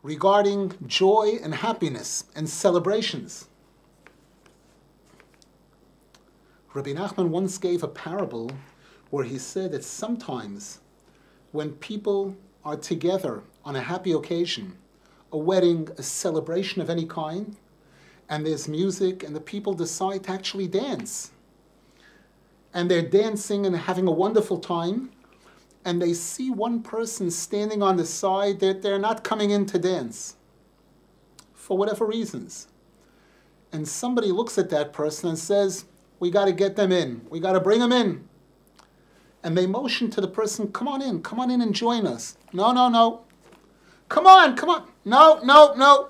regarding joy and happiness and celebrations. Rabbi Nachman once gave a parable where he said that sometimes when people are together on a happy occasion, a wedding, a celebration of any kind, and there's music and the people decide to actually dance, and they're dancing and having a wonderful time, and they see one person standing on the side that they're not coming in to dance for whatever reasons. And somebody looks at that person and says, we got to get them in. We got to bring them in. And they motion to the person, come on in and join us. No, no, no. Come on. No, no, no.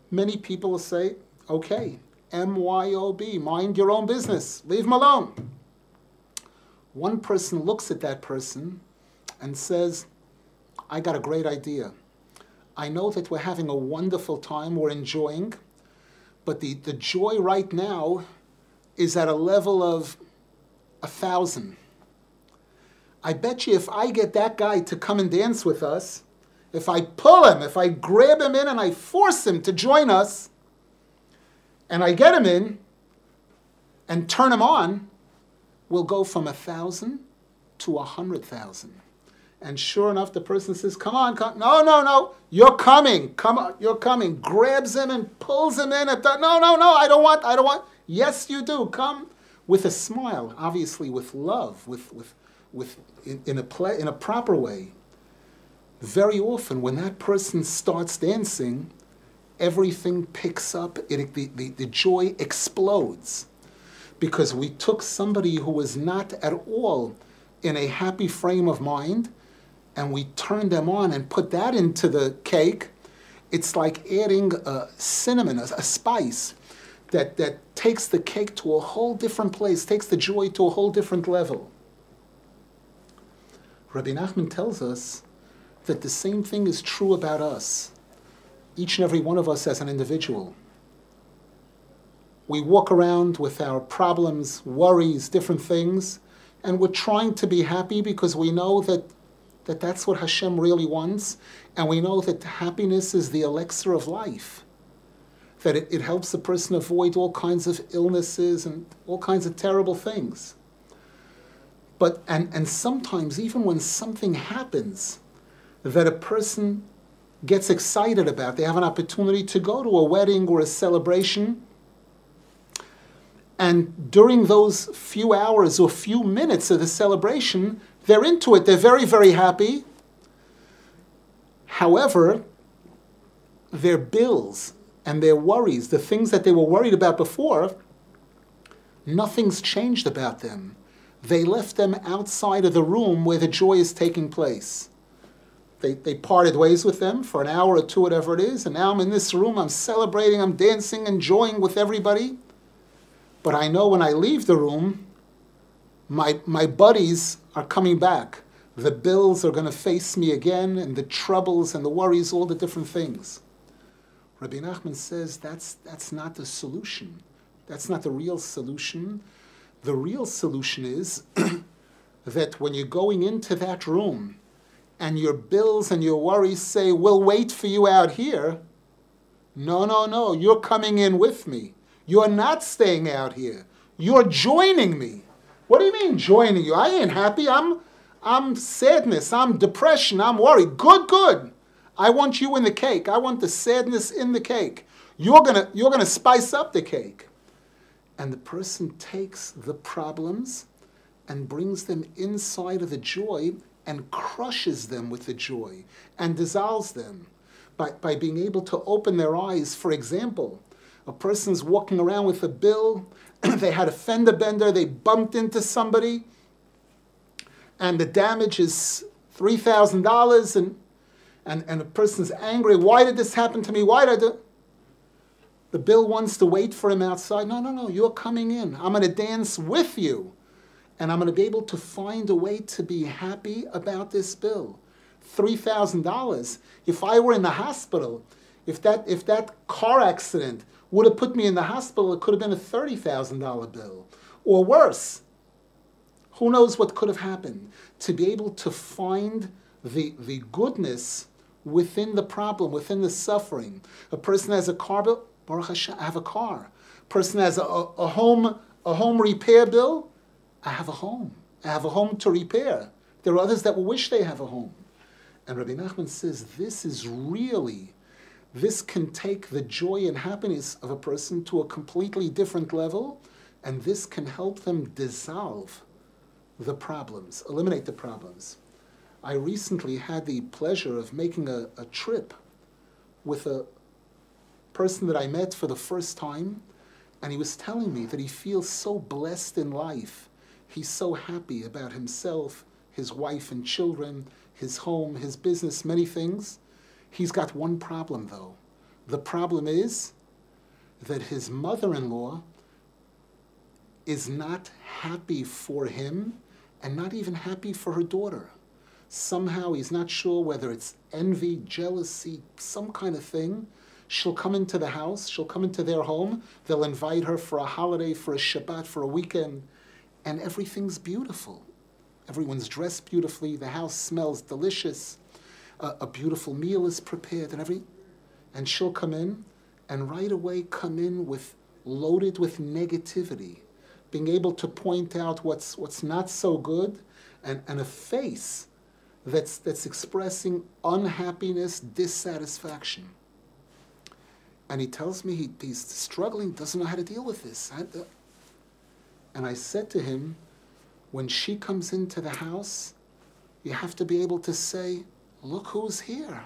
Many people will say, okay, MYOB, mind your own business. Leave them alone. One person looks at that person and says, I got a great idea. I know that we're having a wonderful time, we're enjoying, but the joy right now is at a level of 1,000. I bet you if I get that guy to come and dance with us, if I pull him, if I grab him in and I force him to join us, and I get him in and turn him on, we'll go from 1,000 to 100,000. And sure enough, the person says, come on. No, no, no, you're coming. Come on, you're coming. Grabs him and pulls him in. No, no, no, I don't want. Yes, you do. Come with a smile, obviously with love, in a proper way. Very often, when that person starts dancing, everything picks up. The joy explodes. Because we took somebody who was not at all in a happy frame of mind, and we turned them on and put that into the cake. It's like adding cinnamon, a spice, that takes the cake to a whole different place, takes the joy to a whole different level. Rabbi Nachman tells us that the same thing is true about us, each and every one of us as an individual. We walk around with our problems, worries, different things, and we're trying to be happy because we know that that's what Hashem really wants, and we know that happiness is the elixir of life, that it helps the person avoid all kinds of illnesses and all kinds of terrible things. But and sometimes even when something happens that a person gets excited about, they have an opportunity to go to a wedding or a celebration, and during those few hours or few minutes of the celebration, they're into it. They're very, very happy. However, their bills and their worries, the things that they were worried about before, nothing's changed about them. They left them outside of the room where the joy is taking place. They parted ways with them for an hour or two, whatever it is, and now I'm in this room, I'm celebrating, I'm dancing, enjoying with everybody. But I know when I leave the room, my buddies are coming back. The bills are going to face me again, and the troubles and the worries, all the different things. Rabbi Nachman says that's not the solution. That's not the real solution. The real solution is that when you're going into that room and your bills and your worries say, we'll wait for you out here. No, no, no, you're coming in with me. You're not staying out here. You're joining me. What do you mean joining you? I ain't happy. I'm sadness. I'm depression. I'm worried. Good. I want you in the cake. I want the sadness in the cake. You're gonna spice up the cake. And the person takes the problems and brings them inside of the joy and crushes them with the joy and dissolves them by being able to open their eyes. For example, a person's walking around with a bill, they had a fender bender, they bumped into somebody, and the damage is $3,000, and a person's angry. Why did this happen to me? Why did I do? The bill wants to wait for him outside. No, you're coming in. I'm going to dance with you, and I'm going to be able to find a way to be happy about this bill. $3,000. If I were in the hospital, if that car accident would have put me in the hospital, it could have been a $30,000 bill, or worse. Who knows what could have happened? To be able to find the goodness within the problem, within the suffering. A person has a car bill, Baruch Hashem, I have a car. A person has a home repair bill, I have a home. I have a home to repair. There are others that will wish they have a home. And Rabbi Nachman says this can take the joy and happiness of a person to a completely different level, and this can help them dissolve the problems, eliminate the problems. I recently had the pleasure of making a trip with a person that I met for the first time, and he was telling me that he feels so blessed in life. He's so happy about himself, his wife and children, his home, his business, many things. He's got one problem, though. The problem is that his mother-in-law is not happy for him and not even happy for her daughter. Somehow he's not sure whether it's envy, jealousy, some kind of thing. She'll come into the house, she'll come into their home, they'll invite her for a holiday, for a Shabbat, for a weekend, and everything's beautiful. Everyone's dressed beautifully, the house smells delicious, a beautiful meal is prepared, and she'll come in, and right away come in loaded with negativity, being able to point out what's not so good, and a face that's expressing unhappiness, dissatisfaction. And he tells me he's struggling, doesn't know how to deal with this. And I said to him, when she comes into the house, you have to be able to say, look who's here.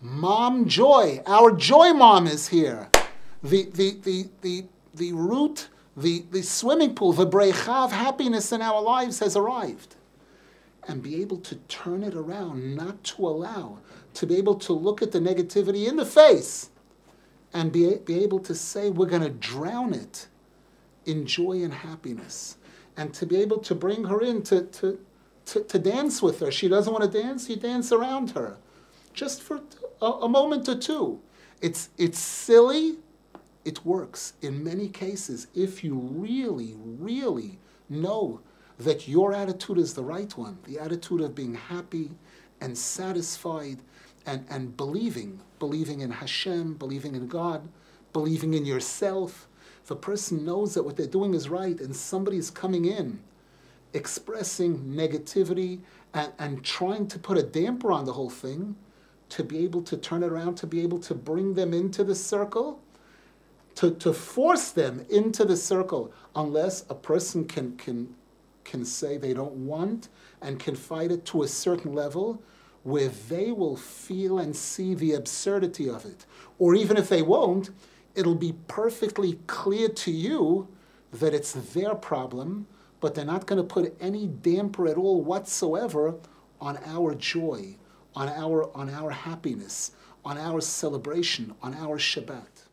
Mom Joy, our Joy Mom is here. The root, the swimming pool, the breicha of happiness in our lives has arrived. And be able to turn it around, not to allow, to be able to look at the negativity in the face and be able to say, we're going to drown it in joy and happiness. And to be able to bring her in to dance with her. She doesn't want to dance, you dance around her. Just for a moment or two. It's silly, it works. In many cases, if you really, really know that your attitude is the right one, the attitude of being happy and satisfied and believing in Hashem, believing in God, believing in yourself. If a person knows that what they're doing is right and somebody's coming in expressing negativity and trying to put a damper on the whole thing, to be able to turn it around, to be able to bring them into the circle, to force them into the circle, unless a person can say they don't want and can fight it to a certain level where they will feel and see the absurdity of it. Or even if they won't, it'll be perfectly clear to you that it's their problem, but they're not going to put any damper at all whatsoever on our joy, on our happiness, on our celebration, on our Shabbat.